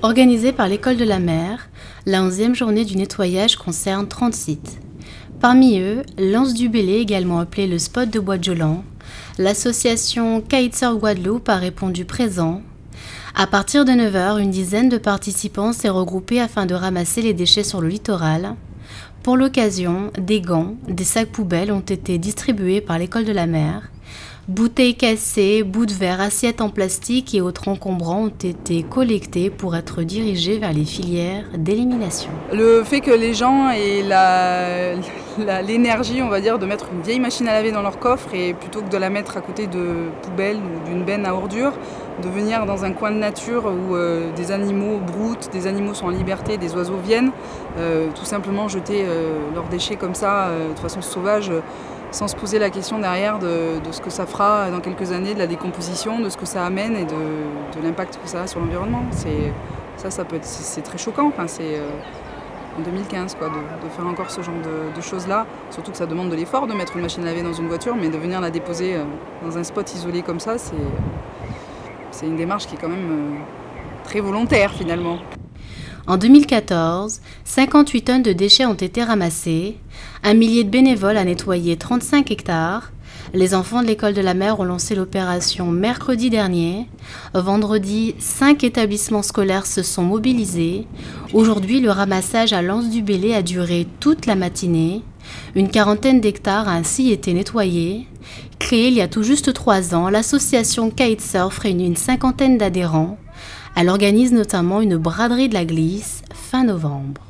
Organisée par l'École de la Mer, la 11e journée du nettoyage concerne 30 sites. Parmi eux, l'Anse du Bélé, également appelé le spot de Bois-de-Jolan. L'association Kitesurf Guadeloupe a répondu présent. À partir de 9 h, une dizaine de participants s'est regroupée afin de ramasser les déchets sur le littoral. Pour l'occasion, des gants, des sacs poubelles ont été distribués par l'École de la Mer. Bouteilles cassées, bouts de verre, assiettes en plastique et autres encombrants ont été collectés pour être dirigés vers les filières d'élimination. Le fait que les gens aient l'énergie, on va dire, de mettre une vieille machine à laver dans leur coffre et plutôt que de la mettre à côté de poubelles ou d'une benne à ordures, de venir dans un coin de nature où des animaux broutent, des animaux sont en liberté, des oiseaux viennent, tout simplement jeter leurs déchets comme ça, de façon sauvage, sans se poser la question derrière de ce que ça fera dans quelques années, de la décomposition, de ce que ça amène et de l'impact que ça a sur l'environnement. C'est très choquant, enfin, c'est en 2015 quoi, de faire encore ce genre de choses-là, surtout que ça demande de l'effort de mettre une machine à laver dans une voiture, mais de venir la déposer dans un spot isolé comme ça, c'est une démarche qui est quand même très volontaire finalement. En 2014, 58 tonnes de déchets ont été ramassés, un millier de bénévoles a nettoyé 35 hectares. Les enfants de l'École de la Mer ont lancé l'opération mercredi dernier. Vendredi, 5 établissements scolaires se sont mobilisés. Aujourd'hui, le ramassage à l'Anse du Bélé a duré toute la matinée. Une quarantaine d'hectares a ainsi été nettoyés. Créée il y a tout juste 3 ans, l'association Kitesurf réunit une cinquantaine d'adhérents. Elle organise notamment une braderie de la glisse fin novembre.